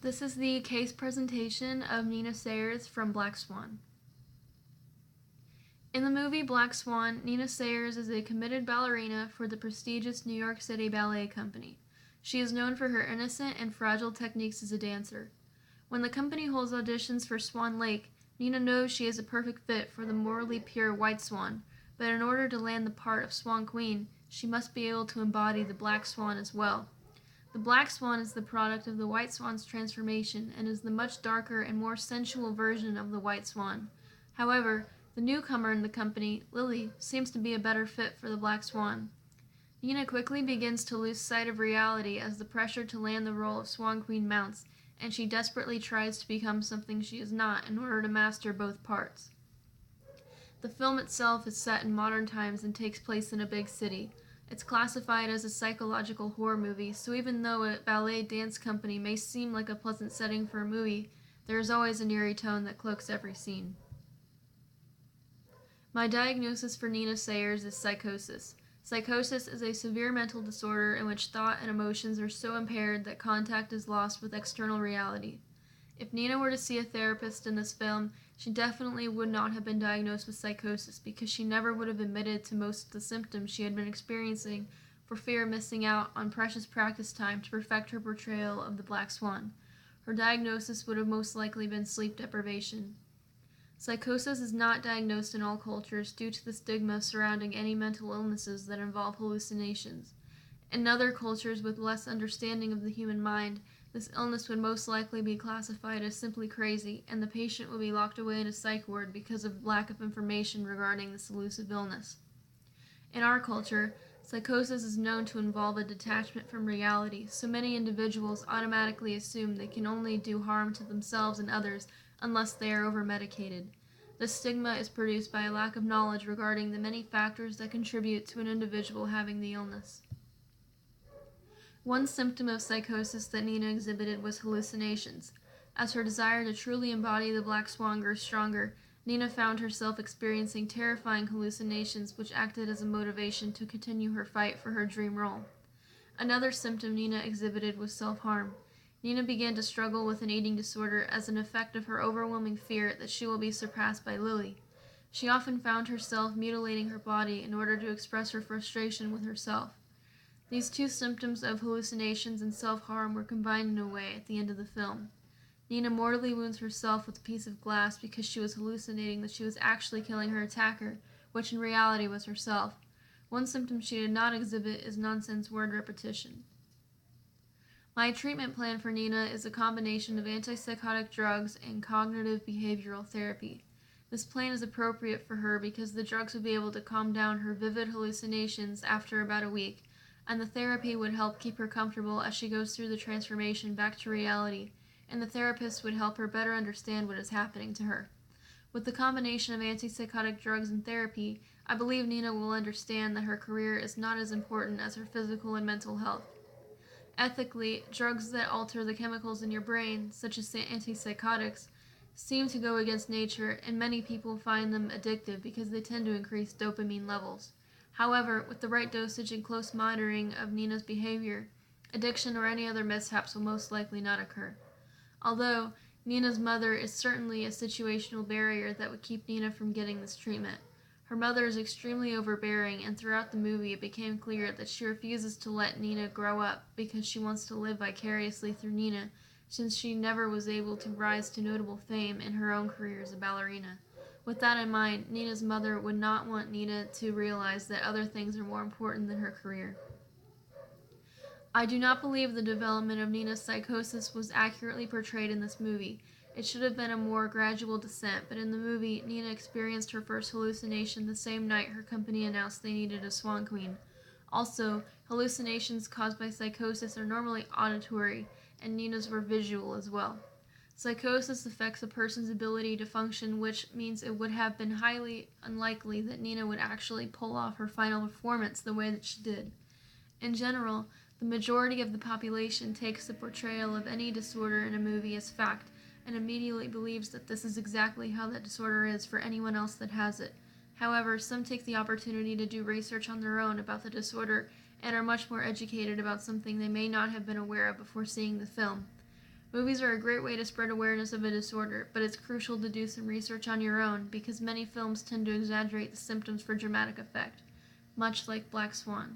This is the case presentation of Nina Sayers from Black Swan. In the movie Black Swan, Nina Sayers is a committed ballerina for the prestigious New York City Ballet Company. She is known for her innocent and fragile techniques as a dancer. When the company holds auditions for Swan Lake, Nina knows she is a perfect fit for the morally pure White Swan, but in order to land the part of Swan Queen, she must be able to embody the Black Swan as well. The Black Swan is the product of the White Swan's transformation and is the much darker and more sensual version of the White Swan. However, the newcomer in the company, Lily, seems to be a better fit for the Black Swan. Nina quickly begins to lose sight of reality as the pressure to land the role of Swan Queen mounts, and she desperately tries to become something she is not in order to master both parts. The film itself is set in modern times and takes place in a big city. It's classified as a psychological horror movie, so even though a ballet dance company may seem like a pleasant setting for a movie, there is always an eerie tone that cloaks every scene. My diagnosis for Nina Sayers is psychosis. Psychosis is a severe mental disorder in which thought and emotions are so impaired that contact is lost with external reality. If Nina were to see a therapist in this film, she definitely would not have been diagnosed with psychosis because she never would have admitted to most of the symptoms she had been experiencing for fear of missing out on precious practice time to perfect her portrayal of the Black Swan. Her diagnosis would have most likely been sleep deprivation. Psychosis is not diagnosed in all cultures due to the stigma surrounding any mental illnesses that involve hallucinations. In other cultures with less understanding of the human mind, this illness would most likely be classified as simply crazy, and the patient would be locked away in a psych ward because of lack of information regarding this elusive illness. In our culture, psychosis is known to involve a detachment from reality, so many individuals automatically assume they can only do harm to themselves and others unless they are over-medicated. This stigma is produced by a lack of knowledge regarding the many factors that contribute to an individual having the illness. One symptom of psychosis that Nina exhibited was hallucinations. As her desire to truly embody the Black Swan grew stronger, Nina found herself experiencing terrifying hallucinations which acted as a motivation to continue her fight for her dream role. Another symptom Nina exhibited was self-harm. Nina began to struggle with an eating disorder as an effect of her overwhelming fear that she will be surpassed by Lily. She often found herself mutilating her body in order to express her frustration with herself. These two symptoms of hallucinations and self-harm were combined in a way at the end of the film. Nina mortally wounds herself with a piece of glass because she was hallucinating that she was actually killing her attacker, which in reality was herself. One symptom she did not exhibit is nonsense word repetition. My treatment plan for Nina is a combination of antipsychotic drugs and cognitive behavioral therapy. This plan is appropriate for her because the drugs would be able to calm down her vivid hallucinations after about a week, and the therapy would help keep her comfortable as she goes through the transformation back to reality, and the therapist would help her better understand what is happening to her. With the combination of antipsychotic drugs and therapy, I believe Nina will understand that her career is not as important as her physical and mental health. Ethically, drugs that alter the chemicals in your brain, such as antipsychotics, seem to go against nature, and many people find them addictive because they tend to increase dopamine levels. However, with the right dosage and close monitoring of Nina's behavior, addiction or any other mishaps will most likely not occur. Although, Nina's mother is certainly a situational barrier that would keep Nina from getting this treatment. Her mother is extremely overbearing, and throughout the movie it became clear that she refuses to let Nina grow up because she wants to live vicariously through Nina, since she never was able to rise to notable fame in her own career as a ballerina. With that in mind, Nina's mother would not want Nina to realize that other things are more important than her career. I do not believe the development of Nina's psychosis was accurately portrayed in this movie. It should have been a more gradual descent, but in the movie, Nina experienced her first hallucination the same night her company announced they needed a Swan Queen. Also, hallucinations caused by psychosis are normally auditory, and Nina's were visual as well. Psychosis affects a person's ability to function, which means it would have been highly unlikely that Nina would actually pull off her final performance the way that she did. In general, the majority of the population takes the portrayal of any disorder in a movie as fact, and immediately believes that this is exactly how that disorder is for anyone else that has it. However, some take the opportunity to do research on their own about the disorder and are much more educated about something they may not have been aware of before seeing the film. Movies are a great way to spread awareness of a disorder, but it's crucial to do some research on your own because many films tend to exaggerate the symptoms for dramatic effect, much like Black Swan.